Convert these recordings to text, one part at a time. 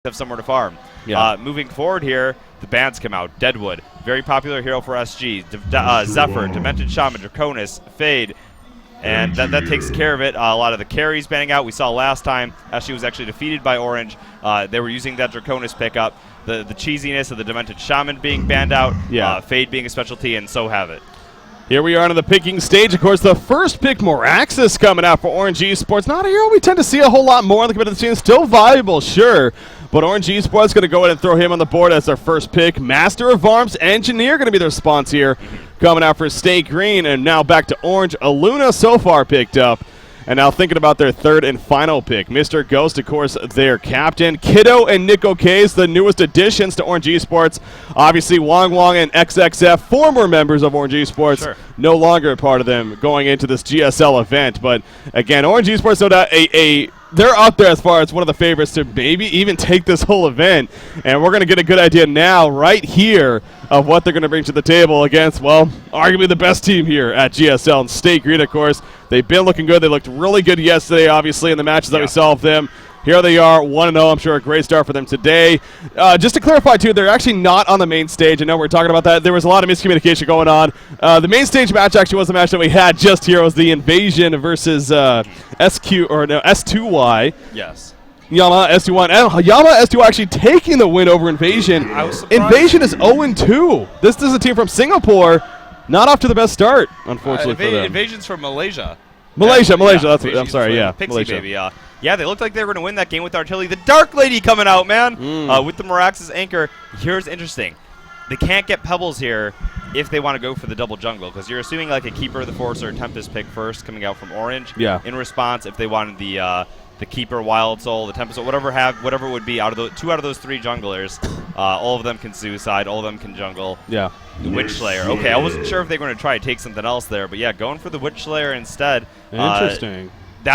have somewhere to farm. Yeah. Moving forward here, the bans come out. Deadwood, very popular hero for SG. Zephyr, Demented Shaman, Draconis, Fade, and that takes care of it. A lot of the carries banning out. We saw last time SG was actually defeated by Orange. They were using that Draconis pickup. The cheesiness of the Demented Shaman being banned out, Fade being a specialty, and so have it. Here we are on the picking stage. Of course, the first pick, Moraxis, coming out for Orange Esports. Not a hero we tend to see a whole lot more on the competitive scene. Still valuable, sure. But Orange Esports going to go ahead and throw him on the board as their first pick. Master of Arms, Engineer going to be their response here. Coming out for Stay Green. And now back to Orange. Aluna so far picked up. And now thinking about their third and final pick. Mr. Ghost, of course, their captain. Kiddo and Nico K's the newest additions to Orange Esports. Obviously, Wong Wong and XXF, former members of Orange Esports, no longer a part of them going into this GSL event. But again, Orange Esports, no doubt, they're up there as far as one of the favorites to maybe even take this whole event. And we're going to get a good idea now, right here, of what they're going to bring to the table against, well, arguably the best team here at GSL. And State Green, of course, they've been looking good. They looked really good yesterday, obviously, in the matches that we saw of them. Here they are, 1-0. I'm sure a great start for them today. Just to clarify, too, they're actually not on the main stage. I know we're talking about that. There was a lot of miscommunication going on. The main stage match actually was the match that we had just here. It was the Invasion versus S2Y. Yes. Yama S2Y. And Yama S2Y actually taking the win over Invasion. I was surprised. Invasion is 0-2. This is a team from Singapore. Not off to the best start, unfortunately for them. Invasion's from Malaysia. Malaysia. That's what, I'm sorry, Pixie Malaysia. Baby, yeah, they looked like they were going to win that game with artillery. The Dark Lady coming out, man, with the Moraxis anchor. Here's interesting. They can't get Pebbles here if they want to go for the double jungle, because you're assuming like a Keeper of the Forest or a Tempest pick first coming out from Orange. Yeah. In response, if they wanted the Keeper, Wild Soul, the Tempest, or whatever it would be, two out of those three junglers, all of them can suicide, all of them can jungle. Yeah. The Witch Slayer. Okay, I wasn't sure if they were going to try to take something else there, but yeah, going for the Witch Slayer instead. Interesting.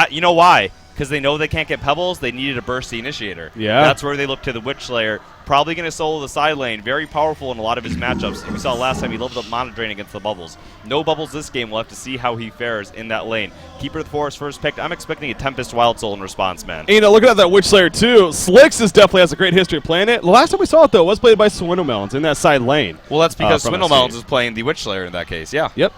You know why? Because they know they can't get Pebbles, they needed a burst the Initiator. Yeah. That's where they look to the Witch Slayer. Probably going to solo the side lane. Very powerful in a lot of his matchups. We saw last time he leveled up Mana Drain against the Bubbles. No Bubbles this game. We'll have to see how he fares in that lane. Keeper of the Forest first picked. I'm expecting a Tempest Wild Soul in response, man. And, looking at that Witch Slayer, too, Slicks definitely has a great history of playing it. The last time we saw it, though, was played by Swindlemelons in that side lane. Well, that's because Swindlemelons is playing the Witch Slayer in that case, yeah. Yep.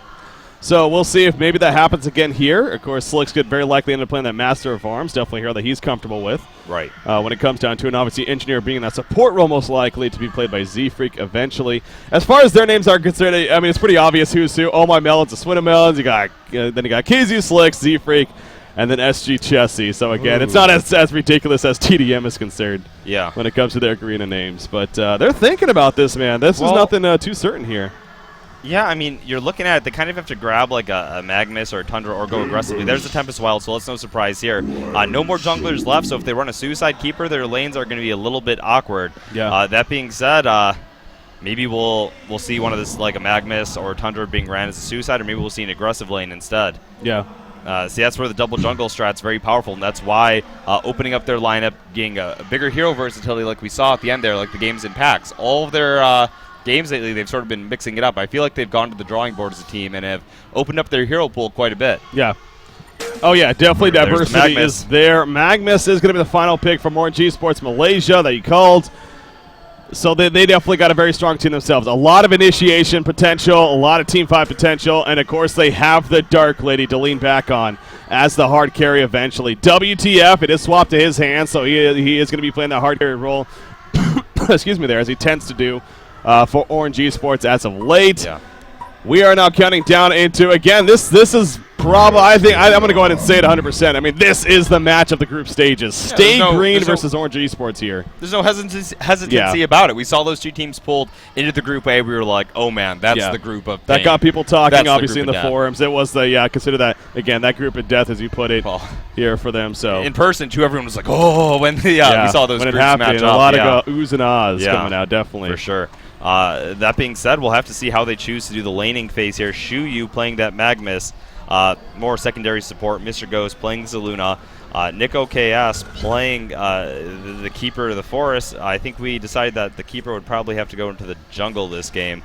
So we'll see if maybe that happens again here. Of course, Slicks could very likely end up playing that Master of Arms. Definitely a hero that he's comfortable with. Right. When it comes down to it, and obviously Engineer being that support role most likely to be played by Z-Freak eventually. As far as their names are concerned, I mean, it's pretty obvious who's who. Oh My Melons, the Swindlemelons. Then you got KZ Slicks, Z-Freak, and then SG Chessie. So again, it's not as ridiculous as TDM is concerned. Yeah. When it comes to their arena names, but they're thinking about this, man. This is nothing too certain here. Yeah, I mean, you're looking at it. They kind of have to grab like a Magmus or a Tundra or go aggressively. There's the Tempest Wild, so that's no surprise here. No more junglers left, so if they run a Suicide Keeper, their lanes are going to be a little bit awkward. Yeah. That being said, maybe we'll see one of this like a Magmus or a Tundra being ran as a Suicide, or maybe we'll see an aggressive lane instead. Yeah. See, that's where the double jungle strat's very powerful, and that's why opening up their lineup, getting a bigger hero versatility like we saw at the end there, like the games in packs. All of their games lately, they've sort of been mixing it up. I feel like they've gone to the drawing board as a team and have opened up their hero pool quite a bit. Yeah. Oh, yeah, definitely diversity is there. Magmus is going to be the final pick from Orange Esports Malaysia that you called. So they definitely got a very strong team themselves. A lot of initiation potential, a lot of Team 5 potential, and, of course, they have the Dark Lady to lean back on as the hard carry eventually. WTF, it is swapped to his hands, so he is going to be playing that hard carry role, excuse me there, as he tends to do. For Orange Esports as of late. Yeah. We are now counting down into, again, this is probably, I think, I'm going to go ahead and say it 100%. I mean, this is the match of the group stages. Stay Green versus Orange Esports here. There's no hesitancy about it. We saw those two teams pulled into the Group A. We were like, oh, man, that's the group of that got people talking, that's obviously, in the forums. It was the, consider that, again, that group of death, as you put it, here for them. So in person, too, everyone was like, oh, when we saw those when groups it happened, match up. a lot of oohs and ahs coming out, definitely. For sure. That being said, we'll have to see how they choose to do the laning phase here. Shuyu playing that Magmus, more secondary support. Mr. Ghost playing Zaluna. Nick OKS playing the Keeper of the Forest. I think we decided that the Keeper would probably have to go into the jungle this game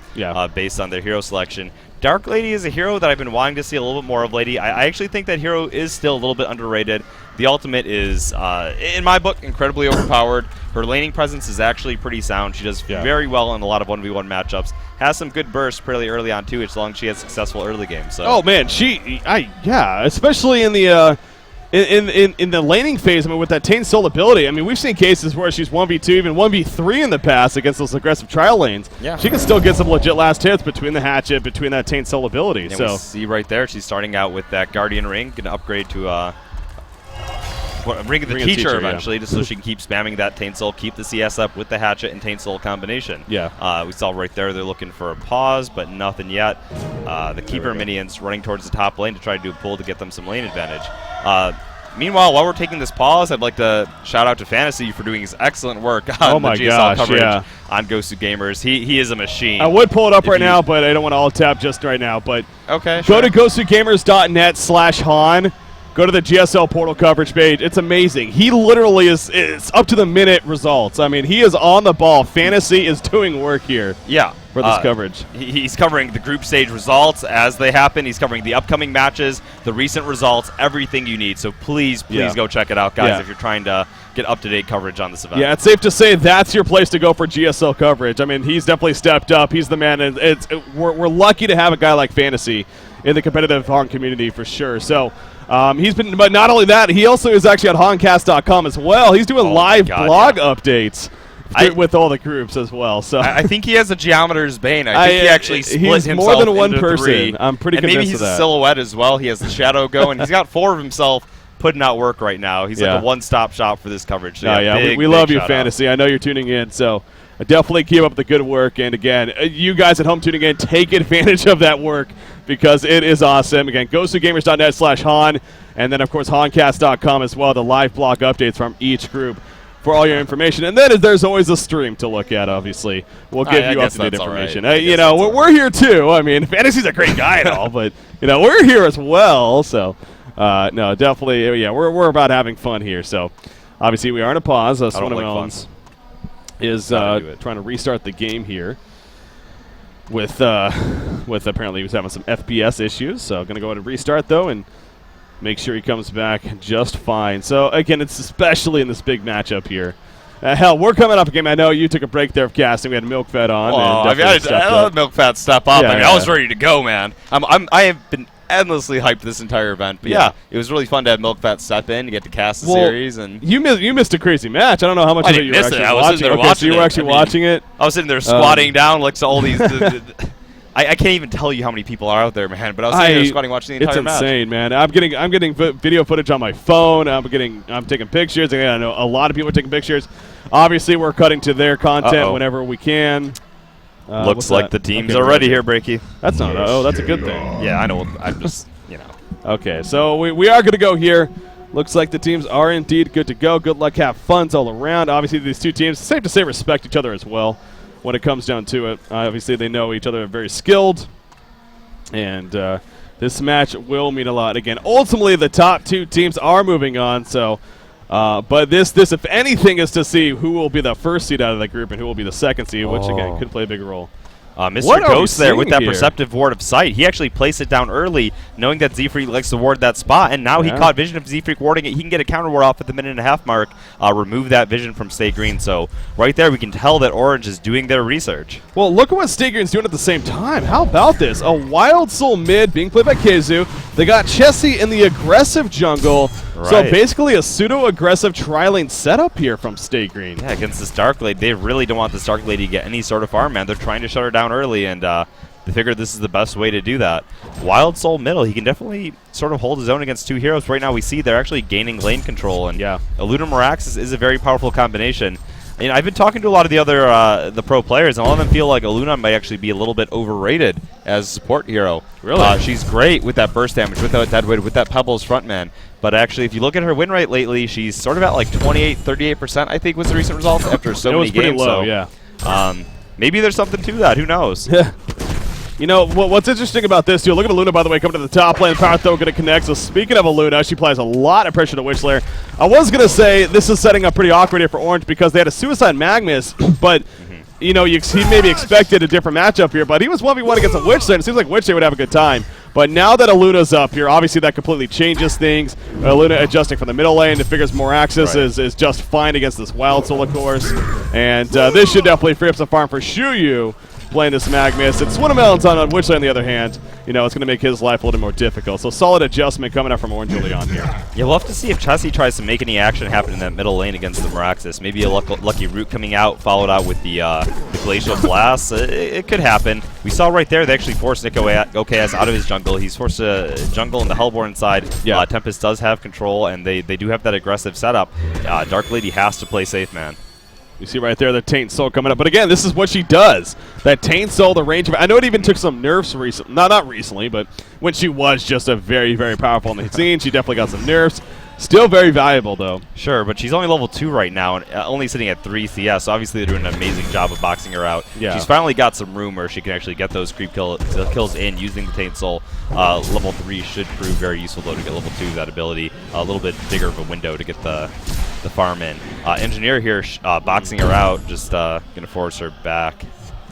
based on their hero selection. Dark Lady is a hero that I've been wanting to see a little bit more of lately. I actually think that hero is still a little bit underrated. The ultimate is, in my book, incredibly overpowered. Her laning presence is actually pretty sound. She does very well in a lot of 1v1 matchups. Has some good bursts pretty early on, too, as long as she has successful early games. So. Oh, man. Especially in the... In the laning phase, I mean, with that Taint Soul ability, I mean, we've seen cases where she's 1v2, even 1v3 in the past against those aggressive trial lanes. Yeah. She can still get some legit last hits between the hatchet, between that Taint Soul ability. And we see right there, she's starting out with that Guardian Ring, going to upgrade to Ring of the Teacher eventually, just so she can keep spamming that Taint Soul, keep the CS up with the hatchet and Taint Soul combination. Yeah. We saw right there they're looking for a pause, but nothing yet. The Keeper minions running towards the top lane to try to do a pull to get them some lane advantage. Meanwhile, while we're taking this pause, I'd like to shout out to Fantasy for doing his excellent work on the GSL coverage on Gosu Gamers. He is a machine. I would pull it up right now, but I don't want to alt-tab just right now. But go to GoSuGamers.net/Han. Go to the GSL portal coverage page. It's amazing. He literally it's up to the minute results. I mean, he is on the ball. Fantasy is doing work here. Yeah. For this coverage. He's covering the group stage results as they happen. He's covering the upcoming matches, the recent results, everything you need. So please go check it out, guys, if you're trying to get up-to-date coverage on this event. Yeah, it's safe to say that's your place to go for GSL coverage. I mean, he's definitely stepped up. He's the man. And we're lucky to have a guy like Fantasy in the competitive Han community for sure. So he's been, but not only that, he also is actually at Honcast.com as well. He's doing live blog updates with all the groups as well. So I think he has a Geometer's Bane. I think he actually split himself more than one into person. Three. I'm pretty and convinced maybe he's of that. a silhouette as well. He has the shadow going. He's got 4 of himself putting out work right now. He's like a one-stop shop for this coverage. So we love you, Fantasy. I know you're tuning in, so definitely keep up the good work. And again, you guys at home tuning in, take advantage of that work because it is awesome. Again, GoSuGamers.net/Han, and then, of course, Honcast.com as well, the live blog updates from each group for all your information. And then there's always a stream to look at, obviously. We'll give you up-to-date information. Right. We're here, too. I mean, Fantasy's a great guy and all, but, we're here as well. So, no, definitely, we're about having fun here. So, obviously, we are in a pause. One of Melons is trying to restart the game here with apparently he was having some FPS issues. So, going to go ahead and restart, though, and make sure he comes back just fine. So, again, it's especially in this big matchup here. Hell, we're coming up a game. I know you took a break there of casting. We had MilkFed on. I let MilkFed step up. I was ready to go, man. I have been endlessly hyped this entire event. But it was really fun to have MilkFat step in to get to cast the series. And you missed a crazy match. I don't know how much of it you were actually watching. So you were actually watching it? I was sitting there squatting down like to all these... I can't even tell you how many people are out there, man. But I was sitting there squatting watching the entire match. It's insane, man. I'm getting video footage on my phone. I'm taking pictures. I know a lot of people are taking pictures. Obviously, we're cutting to their content whenever we can. Looks like the teams are ready here, Breaky. That's not. That's a good thing. Yeah, I know. I'm just, Okay, so we are going to go here. Looks like the teams are indeed good to go. Good luck, have fun all around. Obviously, these two teams, safe to say, respect each other as well. When it comes down to it, obviously they know each other, are very skilled, and this match will mean a lot. Again, ultimately the top 2 teams are moving on, so but this if anything is to see who will be the first seed out of the group and who will be the second seed, which again could play a big role. Mr. Ghost there with that perceptive ward of sight. He actually placed it down early, knowing that Z-Freak likes to ward that spot, and now he caught vision of Z-Freak warding it. He can get a counter ward off at the 1.5 minute mark, remove that vision from Stay Green. So right there we can tell that Orange is doing their research. Well, look at what Stay Green's doing at the same time. How about this? A Wild Soul mid being played by Keizu. They got Chessie in the aggressive jungle. Right. So basically a pseudo-aggressive tri-lane setup here from Stay Green. Yeah, against this Dark Lady. They really don't want this Dark Lady to get any sort of farm, man. They're trying to shut her down early, and they figured this is the best way to do that. Wild Soul middle, he can definitely sort of hold his own against 2 heroes. Right now we see they're actually gaining lane control, and Eluna Mirax is a very powerful combination. And I've been talking to a lot of the other the pro players, and a lot of them feel like Eluna might actually be a little bit overrated as a support hero. Really? She's great with that burst damage, with that Deadwood, with that Pebbles frontman. But actually, if you look at her win rate lately, she's sort of at like 28, 38%, I think was the recent results after so many games. Pretty low, maybe there's something to that. Who knows? You know, what's interesting about this, too, look at Aluna, by the way, coming to the top lane. Power throw going to connect. So speaking of Aluna, she applies a lot of pressure to Witchlayer. I was going to say this is setting up pretty awkward here for Orange because they had a Suicide Magnus, but, you know, he maybe expected a different matchup here, but he was 1v1 against a Witchlayer, and it seems like Witchlayer would have a good time. But now that Aluna's up here, obviously that completely changes things. Aluna adjusting from the middle lane. It figures more access is just fine against this Wild Soul, of course. And this should definitely free up some farm for Shuyu playing this Magnus. And Swinnamelon's on Witchlayer, on the other hand, you know, it's going to make his life a little more difficult. So solid adjustment coming up from Orange early on here. Yeah, we'll have to see if Chessie tries to make any action happen in that middle lane against the Meraxis. Maybe a lucky root coming out, followed out with the Glacial Blast. It could happen. We saw right there they actually forced Nick OKS out of his jungle. He's forced to jungle in the Hellborn side. Yeah. Tempest does have control, and they do have that aggressive setup. Dark Lady has to play safe, man. You see right there the Taint Soul coming up. But again, this is what she does. That Taint Soul, the range of it. I know it even took some nerfs recently. Not recently, but when she was just a very, very powerful on the scene, she definitely got some nerfs. Still very valuable, though. Sure, but she's only level 2 right now and only sitting at 3 CS, so obviously they're doing an amazing job of boxing her out. Yeah. She's finally got some room where she can actually get those creep kills in using the Taint Soul. Level 3 should prove very useful, though, to get level 2, that ability. A little bit bigger of a window to get the farm in. Engineer here boxing her out, just going to force her back.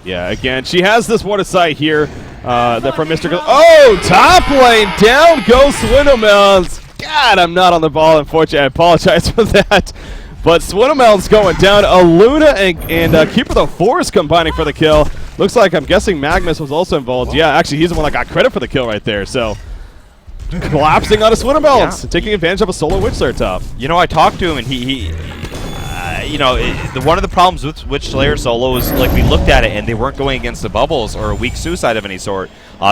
Yeah, again, she has this water sight here that from Mr. Oh, top lane, down goes Swindlemelons. God, I'm not on the ball, unfortunately. I apologize for that. But Swindlemelon's going down. Aluna and Keeper of the Forest combining for the kill. Looks like, I'm guessing Magnus was also involved. Yeah, actually, he's the one that got credit for the kill right there. So, collapsing on a Swindlemelons, taking advantage of a solo Witchlayer top. You know, I talked to him, and he you know, one of the problems with Witchlayer solo is, like, we looked at it, and they weren't going against the bubbles or a weak suicide of any sort.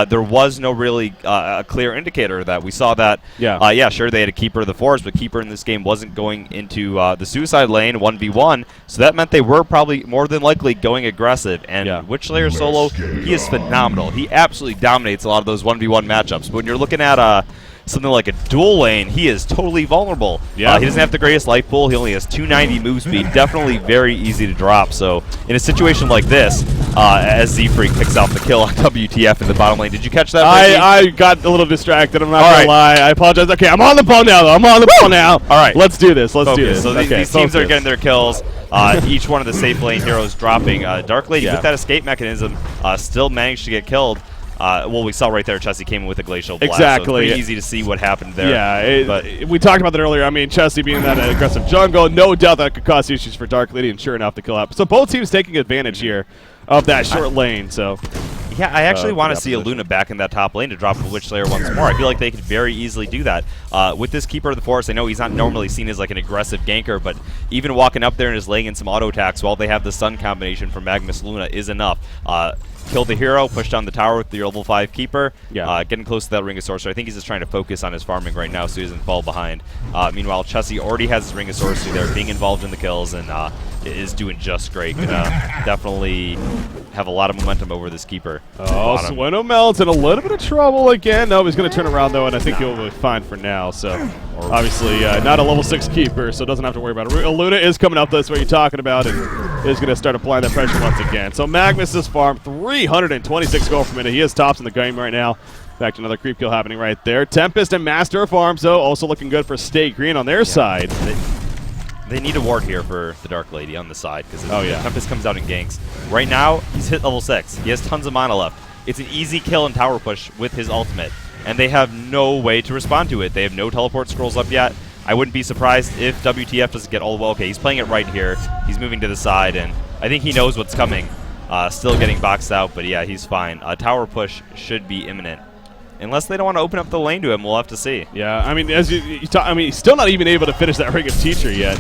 There was no really a clear indicator of that. We saw that, yeah, sure, they had a Keeper of the Forest, but Keeper in this game wasn't going into the suicide lane 1v1, so that meant they were probably more than likely going aggressive. And Witchlayer solo, he is phenomenal. He absolutely dominates a lot of those 1v1 matchups. But when you're looking at something like a dual lane, he is totally vulnerable. Yeah. He doesn't have the greatest life pool. He only has 290 move speed. Definitely very easy to drop. So in a situation like this, as Z-Freak picks out the kill on WTF in the bottom lane. Did you catch that? I got a little distracted. I'm not going to lie. I apologize. Okay, I'm on the ball now, though. I'm on the ball now. All right. Let's do this. Let's do this. So these teams are getting their kills. Each one of the safe lane heroes dropping. Dark Lady, with that escape mechanism, still managed to get killed. Well, we saw right there, Chessie came in with a Glacial Blast. Exactly. So it's pretty easy to see what happened there. Yeah, we talked about that earlier. I mean, Chessie being in that aggressive jungle, no doubt that could cause issues for Dark Lady, and sure enough, the kill happened. So both teams taking advantage here of that short lane. So yeah, I actually want to see Aluna back in that top lane to drop a Witchlayer once more. I feel like they could very easily do that. With this Keeper of the Forest, I know he's not normally seen as like an aggressive ganker, but even walking up there and just laying in some auto attacks while they have the stun combination from Magnus Luna is enough. Kill the hero, push down the tower with the level 5 Keeper, getting close to that Ring of Sorcery. I think he's just trying to focus on his farming right now so he doesn't fall behind. Meanwhile, Chessie already has his Ring of Sorcery there, being involved in the kills, and is doing just great. Definitely have a lot of momentum over this Keeper. Oh, Swindlemelon's in a little bit of trouble again. No, he's going to turn around, though, and I think he'll be fine for now. So, obviously, not a level 6 Keeper, so doesn't have to worry about it. Aluna is coming up, that's what you're talking about, and is going to start applying that pressure once again. So, Magnus's farm, 326 gold per minute. He is tops in the game right now. In fact, another creep kill happening right there. Tempest and Master of Farms, though, also looking good for State Green on their side. They need a ward here for the Dark Lady on the side, because Tempest comes out and ganks. Right now, he's hit level 6. He has tons of mana left. It's an easy kill and tower push with his ultimate, and they have no way to respond to it. They have no teleport scrolls up yet. I wouldn't be surprised if WTF doesn't get all the way. Okay, he's playing it right here. He's moving to the side, and I think he knows what's coming. Still getting boxed out, but yeah, he's fine. Tower push should be imminent. Unless they don't want to open up the lane to him, we'll have to see. Yeah, I mean, as he's still not even able to finish that Ring of Teacher yet.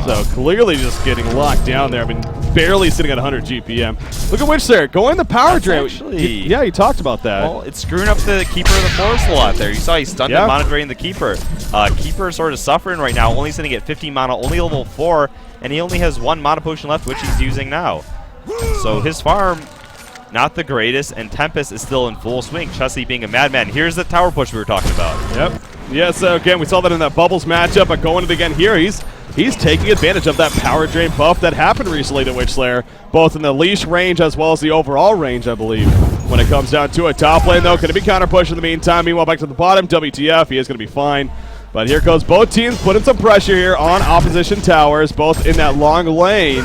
So clearly just getting locked down there. I mean, barely sitting at 100 GPM. Look at Witchlayer going the power drain. Yeah, you talked about that. Well, it's screwing up the Keeper of the Forest a lot there. You saw he stunned and mana drained the Keeper. Keeper sort of suffering right now, only sitting at 50 mana, only level 4, and he only has 1 mana potion left, which he's using now. So his farm, not the greatest, and Tempest is still in full swing. Chessie being a madman. Here's the tower push we were talking about. Yep. Yeah, so again, we saw that in that Bubbles matchup, but going it again here, he's taking advantage of that power drain buff that happened recently to Witchslayer, both in the leash range as well as the overall range, I believe. When it comes down to a top lane, though, going to be counter push in the meantime. Meanwhile, back to the bottom, WTF, he is going to be fine. But here goes both teams putting some pressure here on opposition towers, both in that long lane.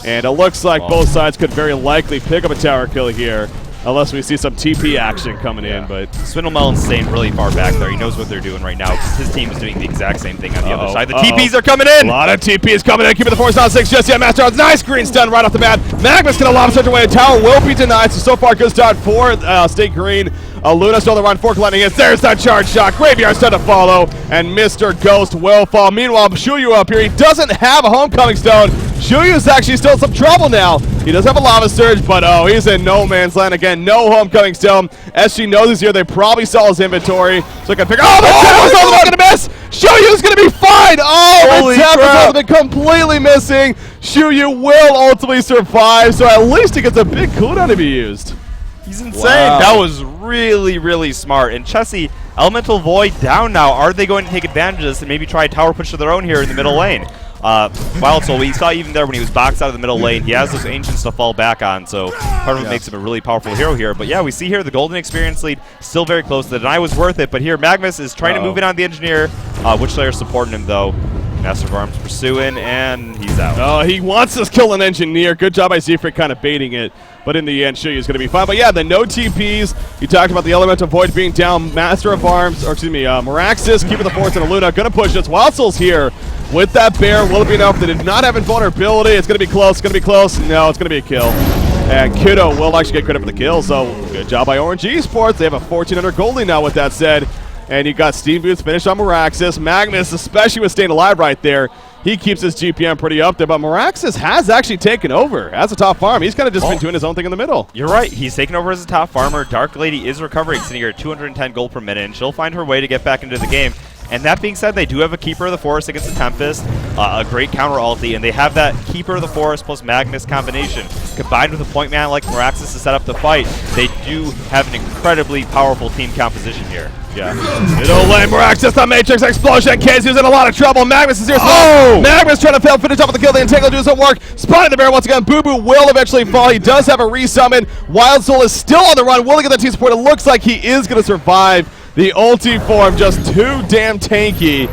And it looks like both sides could very likely pick up a tower kill here, unless we see some TP action coming in. But Swindlemelon's staying really far back there. He knows what they're doing right now because his team is doing the exact same thing on the other side. The TPs are coming in! A lot of TPs coming in. Keeping the force on 6 just yet. Master Odds, nice green stun right off the bat. Magnus going to lob such away. Tower will be denied. So far, good start for State Green. Luna still on the run. Fork lightning hits. There's that charge shot. Graveyard stun to follow. And Mr. Ghost will fall. Meanwhile, Shuyu up here. He doesn't have a homecoming stone. Shuyu's actually still in some trouble now. He does have a lava surge, but he's in no man's land again. No homecoming stone. SG knows he's here. They probably saw his inventory. So I can figure. Oh, the tower's all going to miss. Shuyu's going to be fine. Oh, the tower's been completely missing. Shuyu will ultimately survive, so at least he gets a big cooldown to be used. He's insane. Wow. That was really, really smart. And Chessie, Elemental Void down now. Are they going to take advantage of this and maybe try a tower push of their own here in the middle lane? Wild Soul, we saw even there when he was boxed out of the middle lane, he has those Ancients to fall back on, so part of it makes him a really powerful hero here. But yeah, we see here the Golden Experience lead still very close. The deny was worth it, but here Magnus is trying to move in on the Engineer. Witchslayer supporting him though. Master of Arms pursuing, and he's out. Oh, he wants to kill an Engineer. Good job by Zephyr kind of baiting it. But in the end, Shuyu's going to be fine. But yeah, the no TPs. You talked about the Elemental Void being down. Master of Arms, or excuse me, Meraxis, keeping the force and Luna. Going to push this. Wild Soul's here with that bear. Will it be enough? They did not have invulnerability. It's going to be close. It's going to be close. No, it's going to be a kill. And Kiddo will actually get credit for the kill. So good job by ORGE Esports. They have a 1,400 goldie now with that said. And you got Steam Boots finished on Meraxis. Magnus, especially with staying alive right there, he keeps his GPM pretty up there. But Meraxis has actually taken over as a top farm. He's kind of just been doing his own thing in the middle. You're right. He's taken over as a top farmer. Dark Lady is recovering, sitting here at 210 gold per minute. And she'll find her way to get back into the game. And that being said, they do have a Keeper of the Forest against the Tempest, a great counter ulti, and they have that Keeper of the Forest plus Magnus combination. Combined with a point man like Meraxis to set up the fight, they do have an incredibly powerful team composition here. Yeah. Middle lane, Meraxis, the Matrix Explosion. KZ's in a lot of trouble. Magnus is here. Magnus trying to finish up with the kill. The Entangle doesn't work. Spotting the bear once again. Boo Boo will eventually fall. He does have a resummon. Wild Soul is still on the run. Will he get the team support? It looks like he is going to survive. The ulti form just too damn tanky,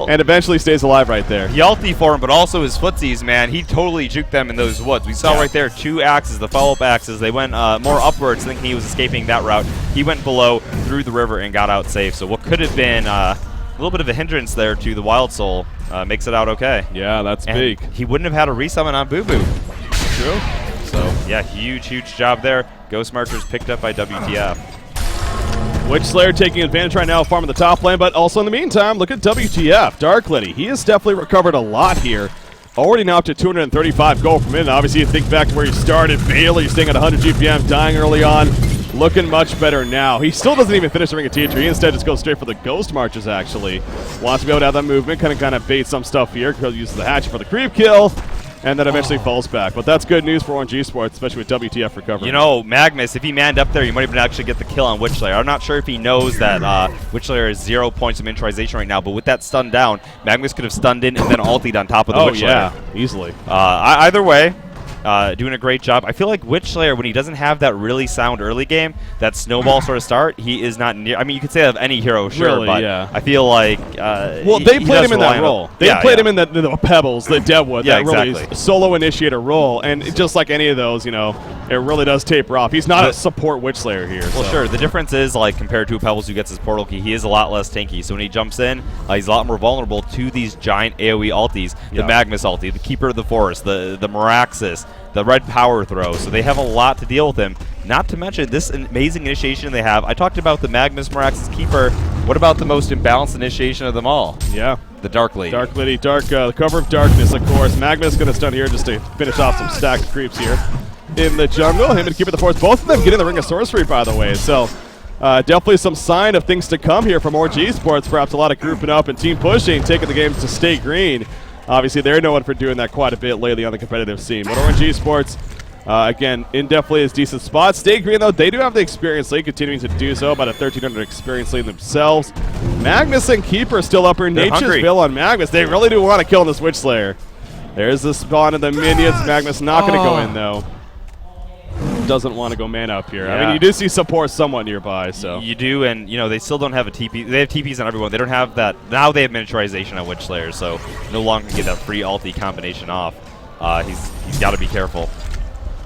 and eventually stays alive right there. The ulti form, but also his footsies, man. He totally juked them in those woods. We saw right there 2 axes, the follow-up axes. They went more upwards, thinking he was escaping that route. He went below, through the river, and got out safe. So what could have been a little bit of a hindrance there to the Wild Soul makes it out okay. Yeah, that's big. He wouldn't have had a resummon on Boo Boo. True. So yeah, huge job there. Ghost Markers picked up by WTF. Witchslayer taking advantage right now, farming the top lane, but also in the meantime, look at WTF. Dark Lady, he has definitely recovered a lot here. Already now up to 235 gold per minute. Obviously, you think back to where he started. Bailey staying at 100 GPM, dying early on. Looking much better now. He still doesn't even finish the Ring of Teacher. He instead just goes straight for the Ghost Marches, actually. Wants to be able to have that movement, kind of bait some stuff here. Because he uses the hatchet for the creep kill. And then eventually falls back. But that's good news for ORGE Esports, especially with WTF recovering. You know, Magnus, if he manned up there, he might even actually get the kill on Witchslayer. I'm not sure if he knows that Witchslayer is 0 points of miniaturization right now, but with that stun down, Magnus could have stunned in and then ultied on top of the Witchslayer. Yeah, easily. Either way, doing a great job. I feel like Witchslayer, when he doesn't have that really sound early game, that snowball sort of start, he is not near. I mean, you could say that of any hero, sure, really, but yeah. I feel like well, they played him in that role. They played him in the Pebbles, the Deadwood, that really solo initiator role, and just like any of those, you know, it really does taper off. He's not a support Witchslayer here. Well, sure. The difference is, like, compared to Pebbles who gets his portal key, he is a lot less tanky. So when he jumps in, he's a lot more vulnerable to these giant AoE ultis, the Magnus ulti, the Keeper of the Forest, the Meraxis, the Red Power Throw. So they have a lot to deal with him. Not to mention this amazing initiation they have. I talked about the Magnus Meraxis Keeper. What about the most imbalanced initiation of them all? Yeah. The Dark Lady. Dark Lady, the Cover of Darkness, of course. Magnus going to stun here just to finish off some stacked creeps here in the jungle. Him and Keeper of the Forest, both of them getting the Ring of Sorcery, by the way. So definitely some sign of things to come here from ORGE Esports. Perhaps a lot of grouping up and team pushing, taking the games to State Green. Obviously, they're known for doing that quite a bit lately on the competitive scene. But ORGE Esports, again, in definitely a decent spot. State Green, though, they do have the experience lead, continuing to do so. About a 1,300 experience lead themselves. Magnus and Keeper still up here. Nature's hungry. Veil on Magnus. They really do want to kill this Witch Slayer. There's the spawn of the minions. Magnus not going to go in, though. Doesn't want to go man up here. I mean, you do see support somewhat nearby, so. You do, and, they still don't have a TP. They have TPs on everyone. They don't have that. Now they have miniaturization on Witch Slayer, so no longer can get that free ulti combination off. He's got to be careful.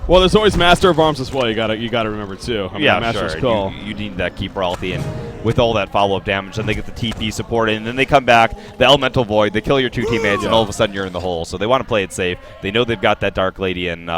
Well, there's always Master of Arms as well. You gotta remember too. I mean, Master's sure. Call. You need that Keeper ulti, and with all that follow-up damage, then they get the TP support, and then they come back, the Elemental Void, they kill your 2 teammates, and all of a sudden you're in the hole. So they want to play it safe. They know they've got that Dark Lady, and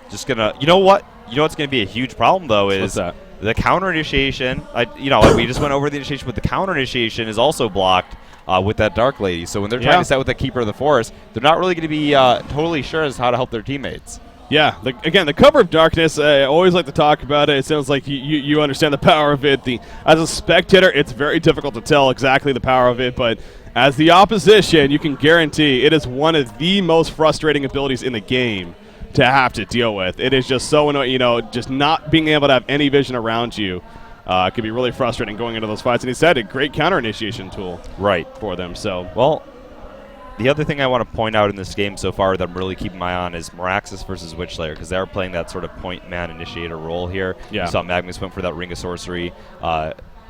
just gonna. You know what? You know what's gonna be a huge problem though is the counter initiation. We just went over the initiation, but the counter initiation is also blocked. With that Dark Lady. So when they're trying to set with the Keeper of the Forest, they're not really going to be totally sure as how to help their teammates. Yeah, again, the cover of darkness, I always like to talk about it. It sounds like you understand the power of it. As a spectator, it's very difficult to tell exactly the power of it, but as the opposition, you can guarantee it is one of the most frustrating abilities in the game to have to deal with. It is just so annoying, just not being able to have any vision around you. Could be really frustrating going into those fights. And he said a great counter initiation tool for them. So, well, the other thing I want to point out in this game so far that I'm really keeping my eye on is Meraxis versus Witch Slayer, because they are playing that sort of point man initiator role here. Yeah. You saw Magnus went for that Ring of Sorcery,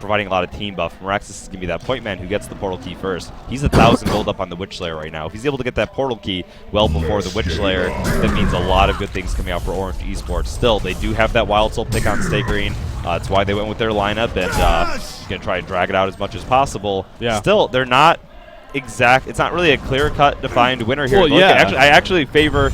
providing a lot of team buff. Meraxis is going to be that point man who gets the portal key first. He's 1,000 gold up on the Witch Slayer right now. If he's able to get that portal key well before the Witch Slayer, that means a lot of good things coming out for Orange Esports. Still, they do have that Wild Soul pick on Stay Green. That's why they went with their lineup, and going to try and drag it out as much as possible. Yeah. Still, they're not exact. It's not really a clear-cut defined winner here. Well, I actually favor.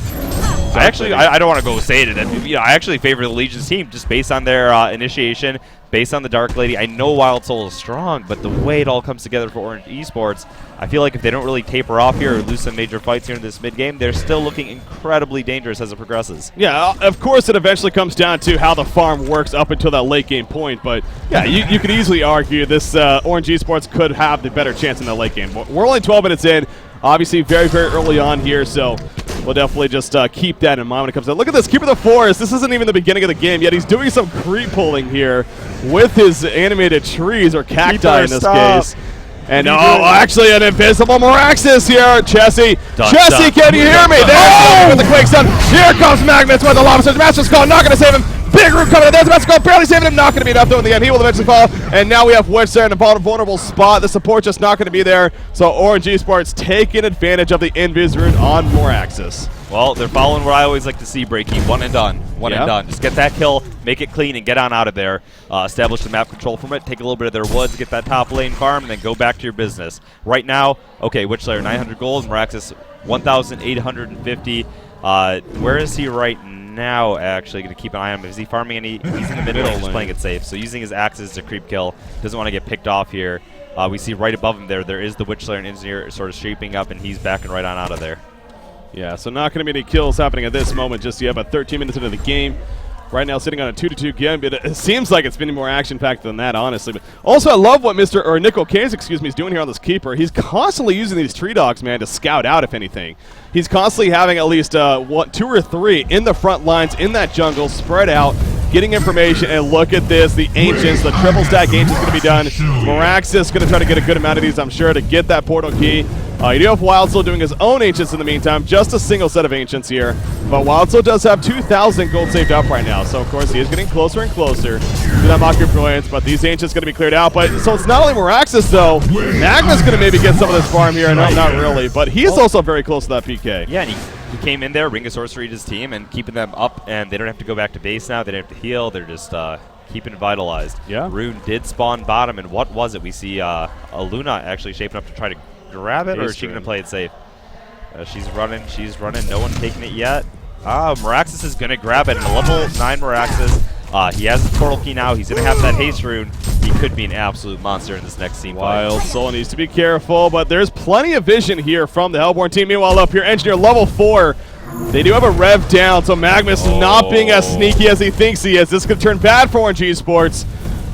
I don't want to go say it. I actually favor the Legion's team just based on their initiation, based on the Dark Lady. I know Wild Soul is strong, but the way it all comes together for Orange Esports, I feel like if they don't really taper off here or lose some major fights here in this mid-game, they're still looking incredibly dangerous as it progresses. Yeah, of course it eventually comes down to how the farm works up until that late game point, but yeah, you could easily argue this Orange Esports could have the better chance in the late game. We're only 12 minutes in, obviously very, very early on here, so we'll definitely just keep that in mind when it comes to. Look at this, Keeper of the Forest. This isn't even the beginning of the game yet. He's doing some creep pulling here with his animated trees or cacti in this case. And actually an invisible Meraxis here. Chessie, can you hear me? There's with the Quake Stun. Here comes Magnus with the Lava Surge. Master's Call, not going to save him. Big root coming in. There's Master's Call, barely saving him. Not going to be enough though in the end. He will eventually fall. And now we have Witch there in a vulnerable spot. The support just not going to be there. So Orange Esports taking advantage of the Invis rune on Meraxis. Well, they're following what I always like to see, Breaky. One and done. One and done. Just get that kill, make it clean, and get on out of there. Establish the map control from it, take a little bit of their woods, get that top lane farm, and then go back to your business. Right now, okay, Witch Slayer 900 gold, Meraxis 1,850. Where is he right now, actually? Going to keep an eye on him. Is he farming any? He's in the middle, just playing it safe. So using his axes to creep kill. Doesn't want to get picked off here. We see right above him there is the Witch Slayer and Engineer sort of shaping up, and he's backing right on out of there. Yeah, so not going to be any kills happening at this moment just yet, but 13 minutes into the game. Right now sitting on a 2-2 game, but it seems like it's been more action-packed than that, honestly. But also, I love what Nickel Canes, is doing here on this Keeper. He's constantly using these tree dogs, man, to scout out, if anything. He's constantly having at least 2 or 3 in the front lines, in that jungle, spread out, getting information, and look at this, the Ancients, the triple stack Ancients going to be done. Meraxis going to try to get a good amount of these, I'm sure, to get that portal key. You do have Wildsoul doing his own Ancients in the meantime, just a single set of Ancients here. But Wildsoul does have 2,000 gold saved up right now, so of course he is getting closer and closer to that Mockery Brilliance, but these Ancients going to be cleared out. But so it's not only Meraxis though, Magma's going to maybe get some of this farm here, no, not really, but he is also very close to that PK. Yeah, and he came in there, Ring of Sorcery to his team, and keeping them up, and they don't have to go back to base now, they don't have to heal, they're just keeping it vitalized. Yeah. Rune did spawn bottom, and what was it? We see a Luna actually shaping up to try to grab it, or is she going to play it safe? She's running, no one taking it yet. Meraxis is going to grab it, and a level 9 Meraxis. He has his portal key now, he's going to have that haste rune. He could be an absolute monster in this next team fight. Wildsoul needs to be careful, but there's plenty of vision here from the Hellborn team. Meanwhile, up here, Engineer level 4. They do have a rev down, so Magnus not being as sneaky as he thinks he is. This could turn bad for Orange Esports.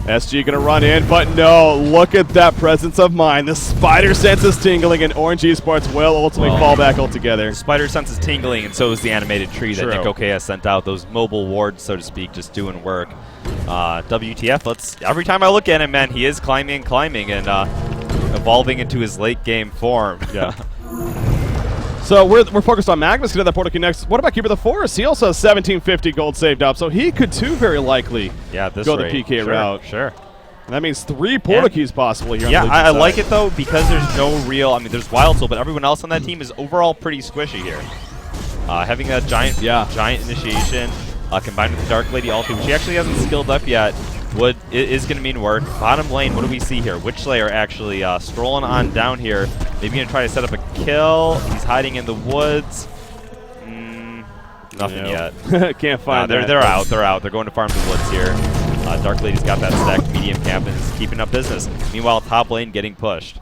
SG gonna run in, but no, look at that presence of mind. The spider sense is tingling, and Orange Esports will ultimately fall back altogether. The spider sense is tingling, and so is the animated tree that Nick OK has sent out. Those mobile wards, so to speak, just doing work. WTF, every time I look at him, man, he is climbing, and evolving into his late game form. Yeah. So we're focused on Magnus getting that portal key next. What about Keeper the Forest? He also has 1750 gold saved up, so he could too very likely go the PK route. Sure. And that means 3 portal keys possible here. Yeah, I like it though because there's no real. I mean, there's Wild Soul, but everyone else on that team is overall pretty squishy here. Having a giant initiation combined with the Dark Lady ulti, which she actually hasn't skilled up yet, is going to mean work. Bottom lane, what do we see here? Witchlayer actually strolling on down here. Maybe going to try to set up a kill. He's hiding in the woods. Nothing yet. Can't find They're out. They're out. They're going to farm the woods here. Dark Lady's got that stacked medium camp and is keeping up business. Meanwhile, top lane getting pushed.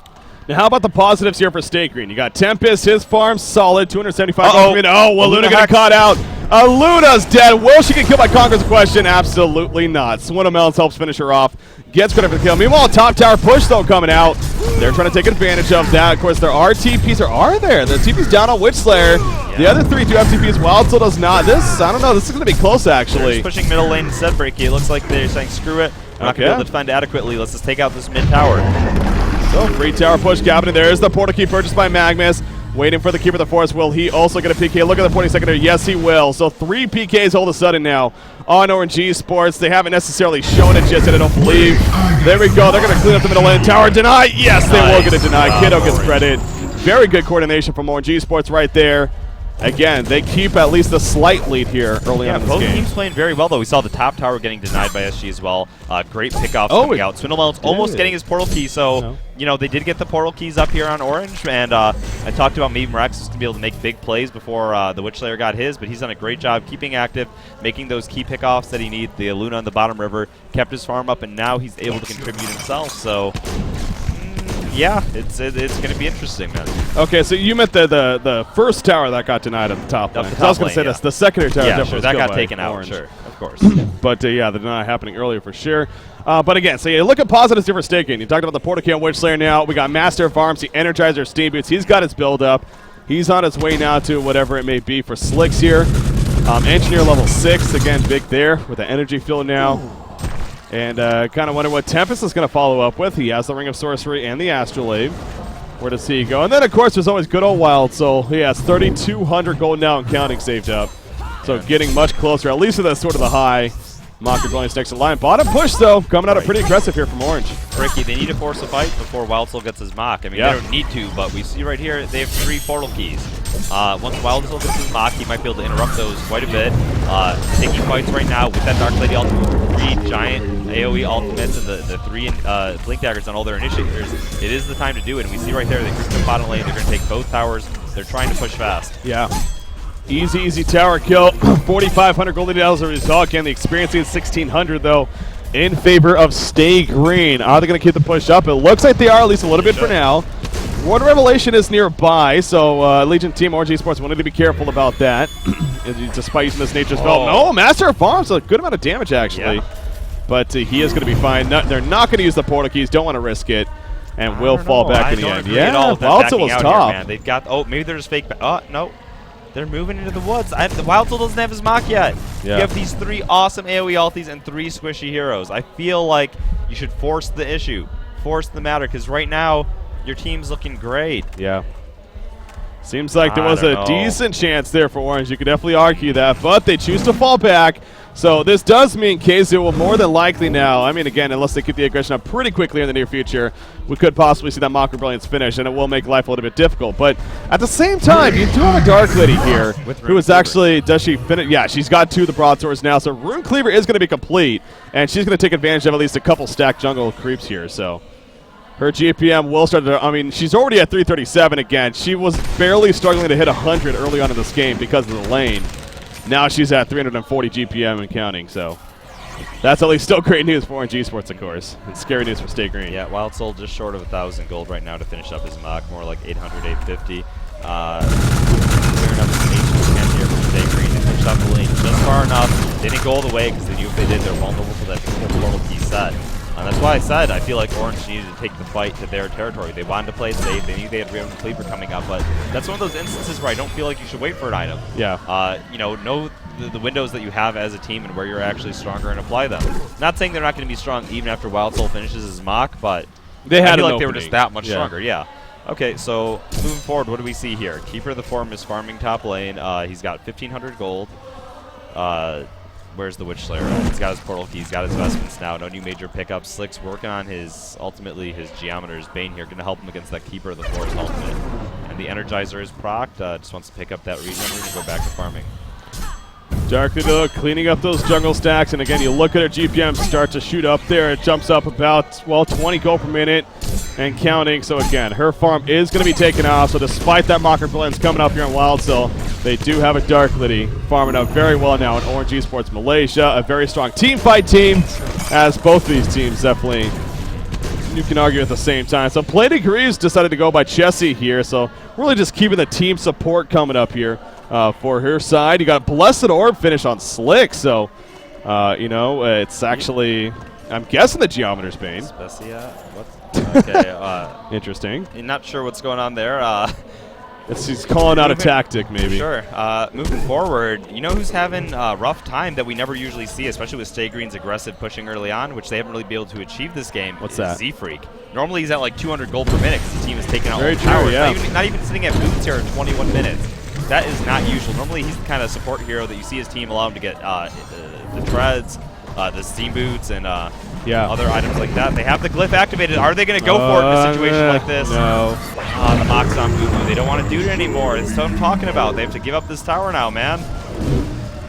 Now, how about the positives here for Stay Green? You got Tempest, his farm solid, 275. Will Luna get caught out? Luna's dead. Will she get killed by Conqueror's question? Absolutely not. Swindle Melons helps finish her off. Gets credit for the kill. Meanwhile, top tower push, though, coming out. They're trying to take advantage of that. Of course, there are TPs. Are there? The TP's down on Witchslayer. Yeah. The other 3 do have TPs. Wild Soul does not. I don't know. This is going to be close, actually. They're just pushing middle lane instead, Breaky. It looks like they're saying, screw it. I'm not going to be able to defend adequately. Let's just take out this mid tower. So, free tower push happening. There's the portal key purchased by Magnus. Waiting for the Keeper of the Forest. Will he also get a PK? Look at the 40 secondary. Yes, he will. So 3 PKs all of a sudden now on ORGE Sports. They haven't necessarily shown it just yet, I don't believe. There we go. They're going to clean up the middle lane. Tower deny. Yes, they will get a deny. Kiddo gets credit. Very good coordination from ORGE Sports right there. Again, they keep at least a slight lead here early on in this game. Both teams playing very well, though. We saw the top tower getting denied by SG as well. Great pickoffs coming out. Swindle Melons almost getting his portal key, so you know they did get the portal keys up here on Orange. And I talked about maybe Mirax was going to be able to make big plays before the Witchlayer got his, but he's done a great job keeping active, making those key pickoffs that he needs. The Luna on the bottom river kept his farm up, and now he's able to contribute himself. So. Yeah, it's going to be interesting, man. Okay, so you meant the first tower that got denied at the top lane. I was going to say the secondary tower. Yeah, sure, that got taken out, sure, of course. But yeah, the deny happening earlier for sure. But again, so you look at positives here for staking. You talked about the Portakale Witchslayer now. We got Master Farms, the Energizer Steam Boots. He's got his build up. He's on his way now to whatever it may be for Slicks here. Engineer level 6, again, big there with the energy field now. And kind of wonder what Tempest is going to follow up with. He has the Ring of Sorcery and the Astrolabe. Where does he go? And then, of course, there's always good old Wild Soul. He has 3,200 gold now and counting saved up. So getting much closer, at least to the sort of the high. Mocker Brilliance next in line. Bottom push, though, coming out of pretty aggressive here from Orange. Ricky, they need to force a fight before Wild Soul gets his mock. I mean, they don't need to, but we see right here they have 3 portal keys. Once Wild Soul gets his mock, he might be able to interrupt those quite a bit. Taking fights right now with that Dark Lady ultimate, with 3 giant AoE ultimates and the 3 Blink Daggers on all their initiators. It is the time to do it, and we see right there they creep the bottom lane. They're going to take both towers. They're trying to push fast. Yeah. Easy tower kill. 4,500 gold as a result. Again, the experience is 1,600, though, in favor of Stay Green. Are they going to keep the push up? It looks like they are, at least a little bit for now. Ward Revelation is nearby, so Legion Team ORGE Sports wanted to be careful about that. Despite using this Nature's Belt. No, Master of Farms, a good amount of damage, actually. Yeah. But he is going to be fine. They're not going to use the portal keys. Don't want to risk it. And will fall back in the end. Yeah, Wild Soul was top. Here, they've got, maybe they're just fake. No. They're moving into the woods. The Wild Soul doesn't have his mock yet. Yeah. You have these 3 awesome AoE ultis and 3 squishy heroes. I feel like you should force the issue, force the matter, because right now your team's looking great. Yeah. Seems like there was a decent chance there for Orange. You could definitely argue that, but they choose to fall back. So this does mean KZ will more than likely now, I mean, again, unless they keep the aggression up pretty quickly in the near future, we could possibly see that Mocker Brilliance finish, and it will make life a little bit difficult. But at the same time, you do have a Dark Lady here, who is actually, does she finish? Yeah, she's got 2 of the broadswords now, so Rune Cleaver is going to be complete, and she's going to take advantage of at least a couple stacked jungle creeps here, so. Her GPM will start to, I mean, she's already at 337 again. She was barely struggling to hit 100 early on in this game because of the lane. Now she's at 340 GPM and counting, so that's at least still great news for ORGE Sports, of course. It's scary news for Stay Green. Yeah, Wild Soul just short of 1,000 gold right now to finish up his mock, more like 800, 850. Clearing up his H10 here for Stay Green. They pushed up the lane just far enough. They didn't go all the way because they knew if they did, they're vulnerable to that portal key set. And that's why I said I feel like Orange needed to take the fight to their territory. They wanted to play it safe. They knew they had Rune Cleaver coming up, but that's one of those instances where I don't feel like you should wait for an item. Yeah. Know the windows that you have as a team and where you're actually stronger and apply them. Not saying they're not going to be strong even after Wild Soul finishes his mock, but They had I feel an like they were opening. just that much stronger. Yeah. Okay, so moving forward, what do we see here? Keeper of the Form is farming top lane. He's got 1,500 gold. Where's the Witch Slayer? He's got his portal key. He's got his vestments now. No new major pickups. Slick's working on ultimately his Geometer's Bane here, going to help him against that Keeper of the Forest ultimate. And the Energizer is procced. Just wants to pick up that regen room and go back to farming. Dark Widow cleaning up those jungle stacks, and again, you look at her GPM start to shoot up there. It jumps up about, well, 20 gold per minute and counting. So again, her farm is going to be taken off. So despite that Mocker Brilliance coming up here in Wild Soul, they do have a Dark Liddy farming up very well now in ORGE Esports Malaysia. A very strong team fight team, as both of these teams definitely, you can argue at the same time. So Play Degrees decided to go by Chessie here. So really just keeping the team support coming up here. For her side, you got Blessed Orb finish on Slick, so you know, it's actually, I'm guessing the Geometer's Bane. Specia, okay, interesting. I'm not sure what's going on there. He's calling out a tactic, maybe. Sure. Moving forward, you know who's having a rough time that we never usually see, especially with Stay Green's aggressive pushing early on, which they haven't really been able to achieve this game. What's that? Z-Freak. Normally he's at like 200 gold per minute because the team is taking out Very all the true, towers. yeah. Not even sitting at boots here at 21 minutes. That is not usual. Normally he's the kind of support hero that you see his team allow him to get the treads, the steam boots, and other items like that. They have the glyph activated. Are they going to go for it in a situation like this? No. The Mox on Boo-Boo. They don't want to do it anymore. That's what I'm talking about. They have to give up this tower now, man.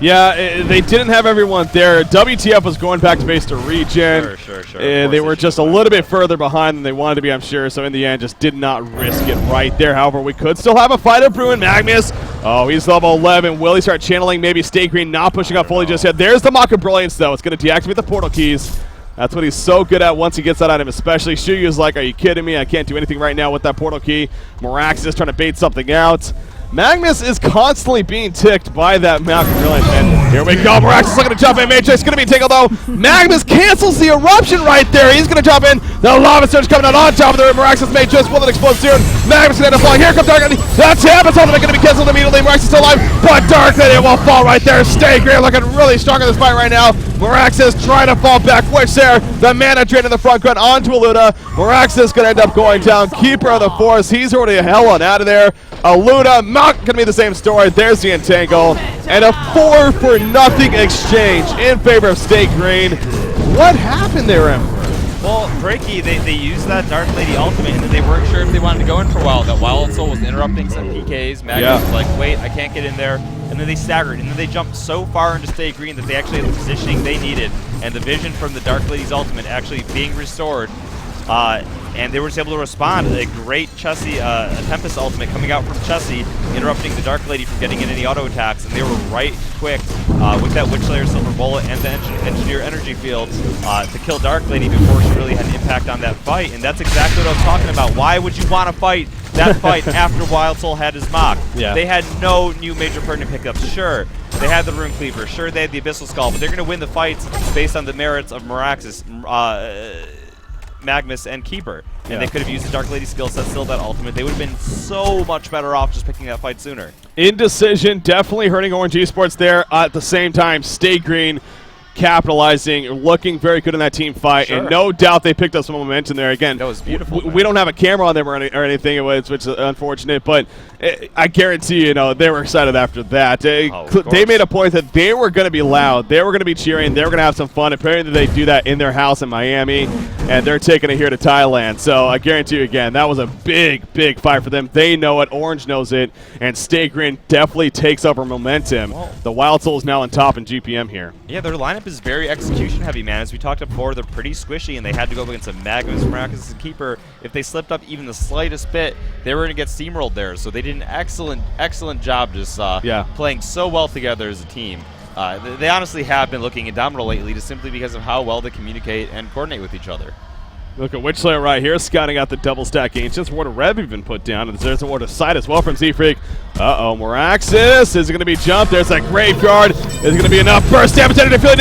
Yeah, they didn't have everyone there. WTF was going back to base to regen. Sure. They were just a little bit further behind than they wanted to be, I'm sure. So in the end, just did not risk it right there. However, we could still have a fight of Bruin Magnus. Oh, he's level 11. Will he start channeling? Maybe Stay Green not pushing up fully just yet. There's the Mock of Brilliance, though. It's going to deactivate the portal keys. That's what he's so good at once he gets that item, especially. Shuyu's like, are you kidding me? I can't do anything right now with that portal key. Morax is trying to bait something out. Magnus is constantly being ticked by that Mountain Brilliant, and here we go. Morax is looking to jump in. Matrix going to be tangled, though. Magnus cancels the eruption right there. He's going to jump in. The lava surge coming out on top of the Morax's Matrix. Will it explode soon? Magnus going to end up falling. Here comes Dark Lady. That's him. It's ultimate going to be canceled immediately. Morax is still alive, but Dark Lady will fall right there. Stay Green looking really strong in this fight right now. Morax is trying to fall back. Which there, the mana drain in the front grunt onto Aluna. Morax is going to end up going down. Keeper of the Forest. He's already the hell on out of there. Aluna not going to be the same story. There's the entangle. And a 4-for-0 exchange in favor of Stay Green. What happened there, Emperor? Well, Breaky, they used that Dark Lady ultimate, and then they weren't sure if they wanted to go in for a while. That Wild Soul was interrupting some PKs. Magnus was like, wait, I can't get in there. And then they staggered, and then they jumped so far into Stay Green that they actually had the positioning they needed. And the vision from the Dark Lady's ultimate actually being restored. And they were just able to respond. A great Chessie, Tempest ultimate coming out from Chessie, interrupting the Dark Lady from getting in any auto attacks, and they were right quick with that Witch Slayer Silver Bullet and the Engineer Energy Field to kill Dark Lady before she really had an impact on that fight, and that's exactly what I was talking about. Why would you want to fight that fight after Wild Soul had his mock? Yeah. They had no new major pertinent pickups. Sure, they had the Rune Cleaver. Sure, they had the Abyssal Skull, but they're going to win the fights based on the merits of Moraxis, Magnus, and Keeper. And they could have used the Dark Lady skill set, still that ultimate. They would have been so much better off just picking that fight sooner. Indecision, definitely hurting ORGE Esports there. At the same time, Stay Green capitalizing, looking very good in that team fight, and no doubt they picked up some momentum there. Again, that was beautiful. We don't have a camera on them or anything, which is unfortunate, but I guarantee you know they were excited after that. They made a point that they were going to be loud, they were going to be cheering, they were going to have some fun. Apparently they do that in their house in Miami, and they're taking it here to Thailand. So I guarantee you again, that was a big fight for them. They know it, Orange knows it, and Stay Green definitely takes over momentum. The Wild Soul is now on top in GPM here. Yeah, their lineup is very execution heavy, man. As we talked before, they're pretty sushy, and they had to go against a Magnus, Moraxis, and Keeper. If they slipped up even the slightest bit, they were going to get steamrolled there. So they did an excellent job just playing so well together as a team. They honestly have been looking indomitable lately, just simply because of how well they communicate and coordinate with each other. Look at Witch Slayer right here, scouting out the double stack Ancients. Ward of Rev even put down, and there's a Ward of Sight as well from Z-Freak. Uh-oh, Moraxis is going to be jumped. There's that Graveyard. Is going to be enough burst damage to feel it.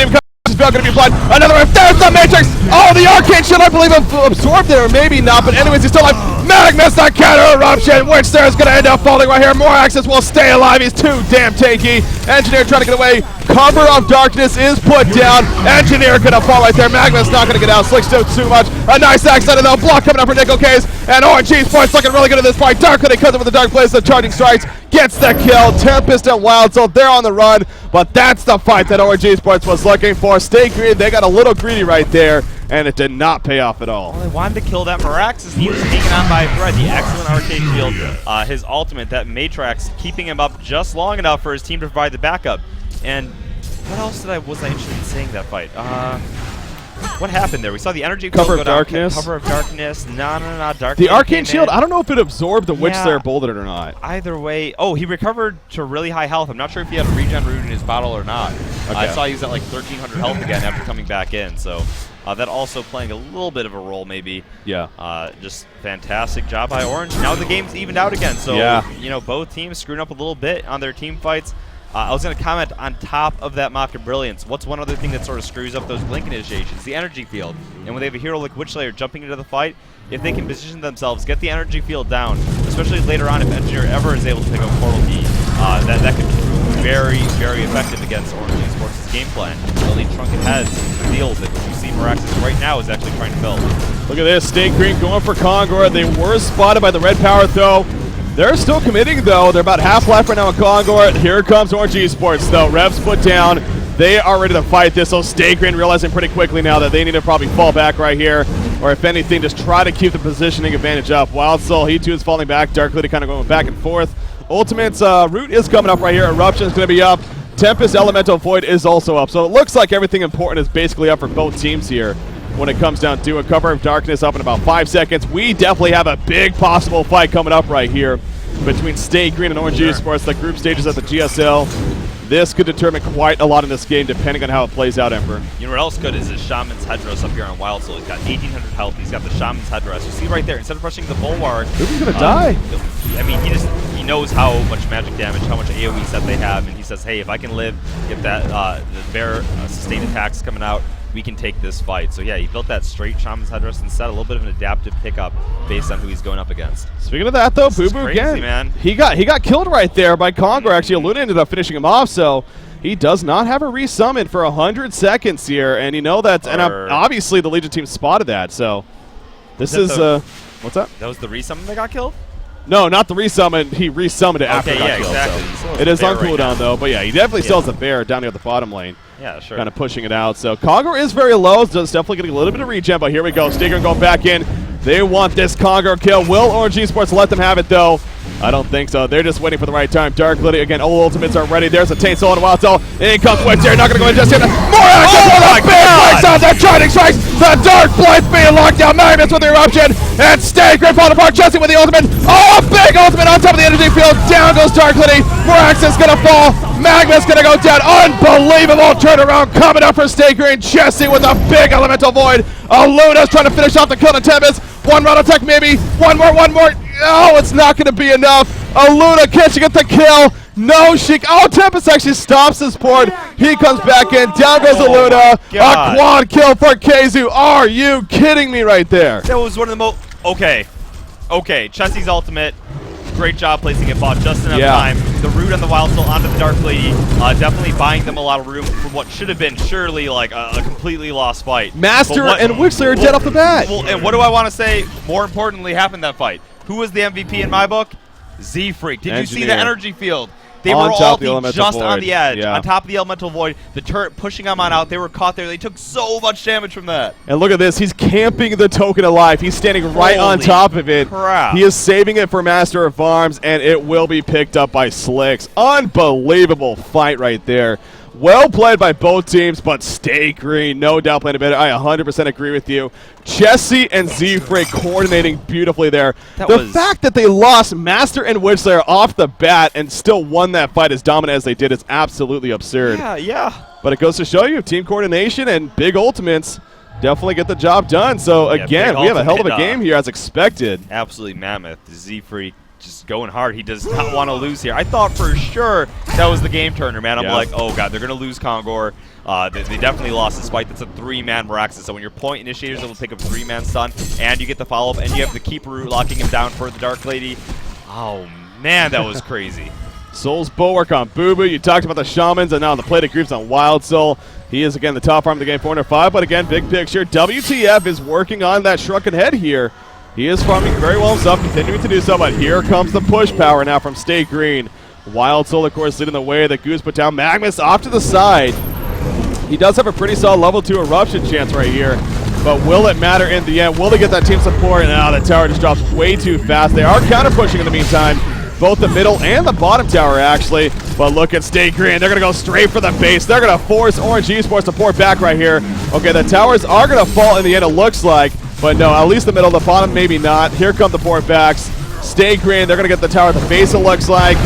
Going to be applied. Another one. There's the Matrix. Oh, the Arcane Shield, I believe, absorbed there. Maybe not, but anyways, he's still alive. Magnus, the counter eruption, which there's going to end up falling right here. Moraxis will stay alive. He's too damn tanky. Engineer trying to get away. Cover of darkness is put down. Engineer going to fall right there. Magnus not going to get out. Slick's doing too much. A nice accident though. Block coming up for Nickel Case. And ORGE Sports looking really good at this point. Darkly comes up with the Dark Blaze. The charging strikes. Gets the kill. Tempest and Wild Soul, they're on the run. But that's the fight that ORGE Sports was looking for. Stay green. They got a little greedy right there. And it did not pay off at all. Well, they wanted to kill that Moraxis. He was taken on by Fred, the excellent arcade shield. His ultimate, that Matrix, keeping him up just long enough for his team to provide the backup. And what else was I interested in seeing that fight? What happened there? We saw the energy cover go of down. darkness. Cover of darkness. No, darkness. The arcane shield. I don't know if it absorbed the Witch Slayer bullet or not. Either way, oh, he recovered to really high health. I'm not sure if he had a regen root in his bottle or not. Okay. I saw he was at like 1,300 health again after coming back in. So that also playing a little bit of a role, maybe. Yeah. Just fantastic job by Orange. Now the game's evened out again. So you know, both teams screwing up a little bit on their team fights. I was going to comment on top of that Mock of Brilliance. What's one other thing that sort of screws up those blink initiations? The energy field. And when they have a hero like Witch Slayer jumping into the fight, if they can position themselves, get the energy field down, especially later on if Engineer ever is able to pick up Portal Key, that could prove very, very effective against ORGE Sports' game plan. Building Trunket Heads, deals that you see Moraxis right now is actually trying to build. Look at this. Stay green going for Kongor. They were spotted by the red power though. They're still committing, though. They're about half life right now with Kongor. Here comes ORGE Sports, though. Revs put down. They are ready to fight this. So Stay Green realizing pretty quickly now that they need to probably fall back right here. Or if anything, just try to keep the positioning advantage up. Wild Soul, he too is falling back. Dark Lady kind of going back and forth. Ultimate's Root is coming up right here. Eruption is going to be up. Tempest Elemental Void is also up. So it looks like everything important is basically up for both teams here. When it comes down to a cover of darkness up in about 5 seconds, we definitely have a big possible fight coming up right here between Stay Green and ORGE Sports. The group stages at the GSL. This could determine quite a lot in this game depending on how it plays out, Emperor. You know what else good is his Shaman's Headdress up here on Wild Soul. He's got 1,800 health. He's got the Shaman's Headdress. You see right there, instead of rushing the Bulwark, Who's going to die? I mean, he knows how much magic damage, how much AoE set they have, and he says, hey, if I can live, get that the bear sustained attacks coming out, we can take this fight. So yeah, he built that straight Shaman's Headdress and set a little bit of an adaptive pickup based on who he's going up against. Speaking of that, though, Boo Boo again, man. He got killed right there by Kongor. Actually, Luna ended up finishing him off. So he does not have a resummon for 100 seconds here, and you know that. And obviously, the Legion team spotted that. So this is what's that? That was the resummon that got killed. No, not the resummon. He resummoned it after it got killed. Exactly. So it is on cooldown though, but yeah, he definitely still has the bear down near the bottom lane. Yeah, sure. Kind of pushing it out. So Kongor is very low. So it's definitely getting a little bit of regen, but here we go. Stinger going back in. They want this Kongor kill. Will ORGE Sports let them have it though? I don't think so. They're just waiting for the right time. Dark Lily again. All ultimates are ready. There's a Taint Soul and a Wild Soul. In comes Witch here. Not going to go in just yet. More action for the big breaks out. That Charging Strikes. The Dark Blade being locked down. Magnus with the eruption. And Stay Grip falling apart. Jesse with the ultimate. Oh, big ultimate on top of the energy field. Down goes Dark Lily. Moraxis going to fall. Magnus going to go down. Unbelievable turnaround coming up for Stay Green. Jesse with a big Elemental Void. Luna's trying to finish off the kill to Tempest. One round attack maybe. One more. Oh, it's not going to be enough. Luna catching at the kill. No, Tempest actually stops this port. He comes back in. Down goes Luna. A quad kill for Kazu. Are you kidding me right there? That was one of the most... Okay, Chessie's ultimate. Great job placing it bot just enough time. The root on the Wild Soul onto the Dark Lady, definitely buying them a lot of room for what should have been surely like a completely lost fight. Master and Witch Slayer dead off the bat. Well, and what do I want to say? More importantly, happened that fight. Who was the MVP in my book? Z-Freak. Did you see the energy field? They were all just on the edge, on top of the Elemental Void. The turret pushing them on out. They were caught there. They took so much damage from that. And look at this. He's camping the token alive. He's standing right on top of it. Crap. He is saving it for Master of Arms, and it will be picked up by Slicks. Unbelievable fight right there. Well played by both teams, but Stay Green, no doubt playing better. I 100% agree with you. Chessie and Z-Freak coordinating beautifully there. The fact that they lost Master and Witch Slayer off the bat and still won that fight as dominant as they did is absolutely absurd. Yeah. But it goes to show you, team coordination and big ultimates definitely get the job done. So again, we have a hell of a game here as expected. Absolutely mammoth. Z-Freak just going hard. He does not want to lose here. I thought for sure that was the game turner, man. I'm like, oh god, they're gonna lose Kongor. They definitely lost despite that's a 3-man Meraxes. So when your point initiators will pick up 3-man stun, and you get the follow-up, and you have the keeper root locking him down for the Dark Lady. Oh man, that was crazy. Soul's Bulwark on Boo Boo. You talked about the Shamans, and now the play to groups on Wild Soul. He is, again, the top arm of the game, 405. But again, big picture, WTF is working on that shrunken head here. He is farming very well himself, continuing to do so, but here comes the push power now from Stay Green. Wild Soul, of course, leading the way. The Goose put down Magnus off to the side. He does have a pretty solid level 2 eruption chance right here, but will it matter in the end? Will they get that team support? Now the tower just drops way too fast. They are counter pushing in the meantime, both the middle and the bottom tower actually. But look at Stay Green. They're going to go straight for the base. They're going to force Orange Esports to pour back right here. Okay, the towers are going to fall in the end, it looks like. But no, at least the middle, the bottom, maybe not. Here come the port backs. Stay Green, they're going to get the tower at the base, it looks like.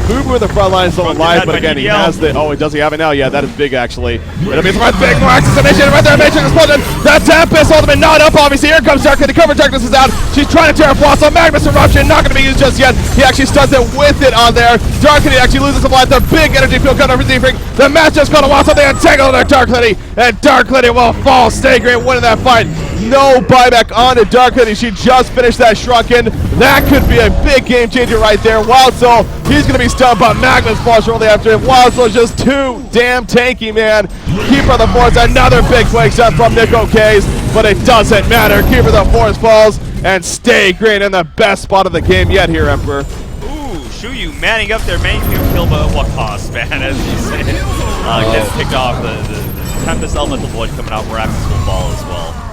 Boo Boo in the front line, still alive, but again, he has the. Oh, does he have it now? Yeah, that is big, actually. It'll be right big, more access initiative right there, Matrix Explosion. The Tempest ultimate not up, obviously. Here comes Dark. The cover darkness is out. She's trying to tear up Blossom. Magnus Eruption, not going to be used just yet. He actually stuns it with it on there. Dark Lady actually loses some life. The big energy field cut over Z-Freak. The match just going to watch something entangled in Dark Lady, and Dark Lady will fall. Stay Green winning that fight. No buyback on to Dark Lady. She just finished that Shrunken. That could be a big game changer right there. Wild Soul, he's going to be stunned, but Magnus falls shortly after him. Wild Soul is just too damn tanky, man. Keeper of the Forest, another big wake shot from Nick O'Kays, but it doesn't matter. Keeper of the Forest falls, and Stay Green in the best spot of the game yet here, Emperor. Ooh, Shuyu manning up there, manning to kill, but at what cost, man, as you say. Gets picked off. The Tempest Elemental Void coming out, Meraxes will fall as well.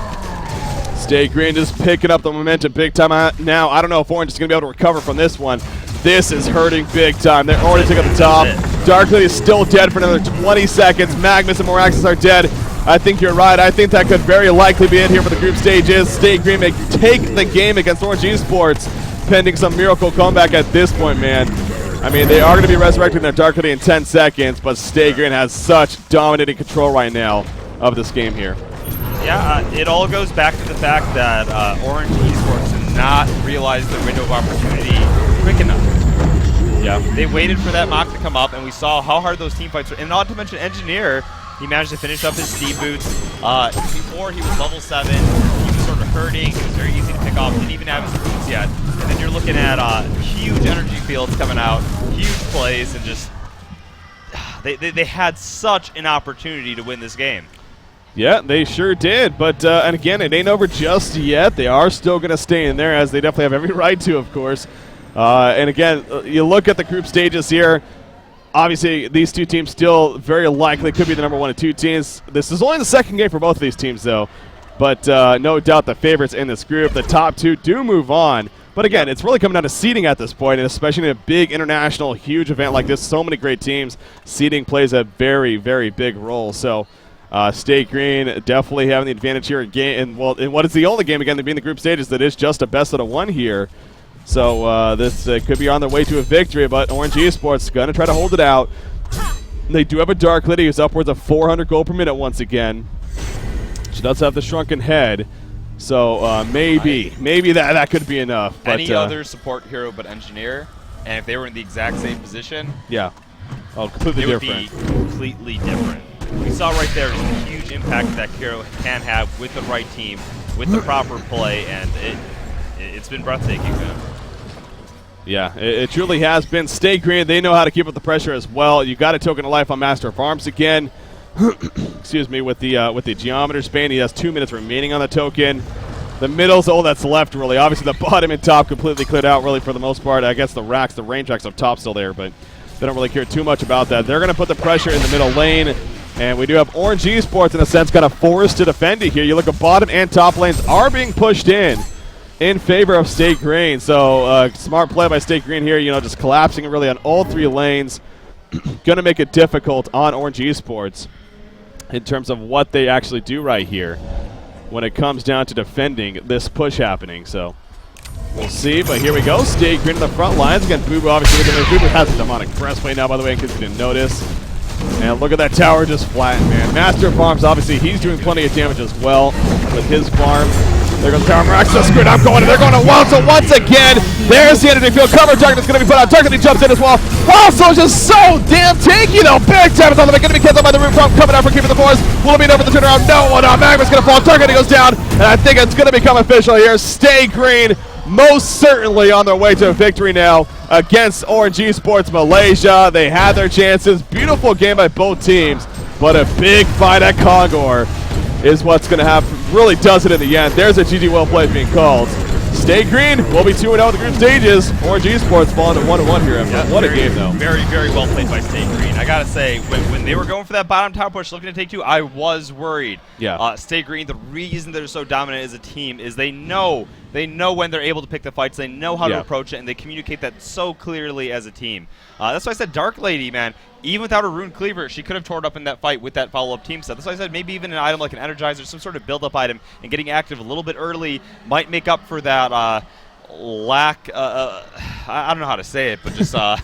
Stay Green just picking up the momentum big time now. I don't know if Orange is going to be able to recover from this one. This is hurting big time. They're already taking the top. Dark Lady is still dead for another 20 seconds. Magnus and Meraxes are dead. I think you're right. I think that could very likely be it here for the group stages. Stay Green may take the game against Orange Esports, pending some miracle comeback at this point, man. I mean, they are going to be resurrecting their Dark Lady in 10 seconds, but Stay Green has such dominating control right now of this game here. Yeah, it all goes back to the fact that Orange Esports did not realize their window of opportunity quick enough. Yeah, they waited for that mock to come up, and we saw how hard those team fights were. And not to mention Engineer, he managed to finish up his speed boots. Before he was level 7, he was sort of hurting. It was very easy to pick off. Didn't even have his boots yet. And then you're looking at huge energy fields coming out, huge plays, and just they had such an opportunity to win this game. Yeah, they sure did, but and again, it ain't over just yet. They are still going to stay in there, as they definitely have every right to, of course. And again, you look at the group stages here. Obviously, these two teams still very likely could be the number 1 and 2 teams. This is only the second game for both of these teams, though. But no doubt the favorites in this group, the top 2, do move on. But again, it's really coming down to seeding at this point, and especially in a big international, huge event like this, so many great teams, seeding plays a very, very big role. So Stay Green definitely having the advantage here in what is the only game, again, to be in the group stages that is just a best of the 1 here. So this could be on their way to a victory, but Orange Esports going to try to hold it out. They do have a Dark Lady who's upwards of 400 gold per minute once again. She does have the Shrunken Head, so maybe that could be enough. But, any other support hero but Engineer, and if they were in the exact same position, yeah, completely different. It would be completely different. We saw right there just the huge impact that hero can have with the right team, with the proper play, and it's been breathtaking, man. Yeah, it truly has been. Stay Green, they know how to keep up the pressure as well. You got a token of life on Master of Arms again. Excuse me, with the Geometer Span, he has 2 minutes remaining on the token. The middle's all that's left, really. Obviously, the bottom and top completely cleared out, really, for the most part. I guess the range racks up top still there, but they don't really care too much about that. They're going to put the pressure in the middle lane. And we do have Orange Esports, in a sense, kind of forced to defend it here. You look at bottom and top lanes are being pushed in favor of Stay Green. So smart play by Stay Green here, just collapsing really on all 3 lanes. Going to make it difficult on Orange Esports in terms of what they actually do right here when it comes down to defending this push happening. So we'll see, but here we go. Stay Green in the front lines. Again, Boo Boo obviously looking at Boo Boo has a demonic breastplate now, by the way, in case you didn't notice. And look at that tower just flattened, man. Master of Arms, obviously, he's doing plenty of damage as well with his farm. There goes the power Miraxis, screwed up, going, and they're going to Walso once again. There's the energy field cover. Target is going to be put out. Target jumps in as well. Walso is just so damn tanky, though. Big time is on the way. Going to be canceled by the roof coming out for keeping the force. Will it be over the turnaround? No, Magma's going to fall. Target goes down, and I think it's going to become official here. Stay Green most certainly on their way to a victory now against ORGE Sports Malaysia. They had their chances. Beautiful game by both teams, but a big fight at Kongor is what's going to happen. Really does it in the end. There's a GG well played being called. Stay Green will be 2-0 in the group stages. ORGE Sports falling to 1-1 here. What a game, though. Very, very well played by Stay Green. I got to say, when they were going for that bottom tower push, looking to take two, I was worried. Yeah. Stay Green, the reason they're so dominant as a team is they know when they're able to pick the fights. They know how to approach it, and they communicate that so clearly as a team. That's why I said Dark Lady, man. Even without a Rune Cleaver, she could have torn up in that fight with that follow-up team set. That's why I said maybe even an item like an Energizer, some sort of build-up item, and getting active a little bit early might make up for that lack. I don't know how to say it, but just have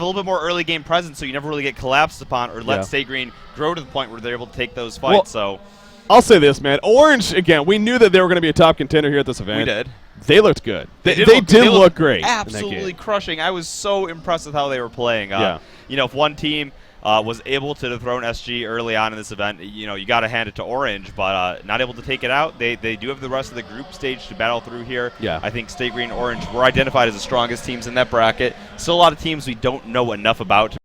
a little bit more early game presence so you never really get collapsed upon or let Stay Green grow to the point where they're able to take those fights. Well, I'll say this, man. Orange, again, we knew that they were going to be a top contender here at this event. We did. They looked good. They did look great. Absolutely crushing. I was so impressed with how they were playing. You know, if one team was able to dethrone SG early on in this event, you know, you got to hand it to Orange, but not able to take it out. They do have the rest of the group stage to battle through here. Yeah. I think Stay Green and Orange were identified as the strongest teams in that bracket. Still a lot of teams we don't know enough about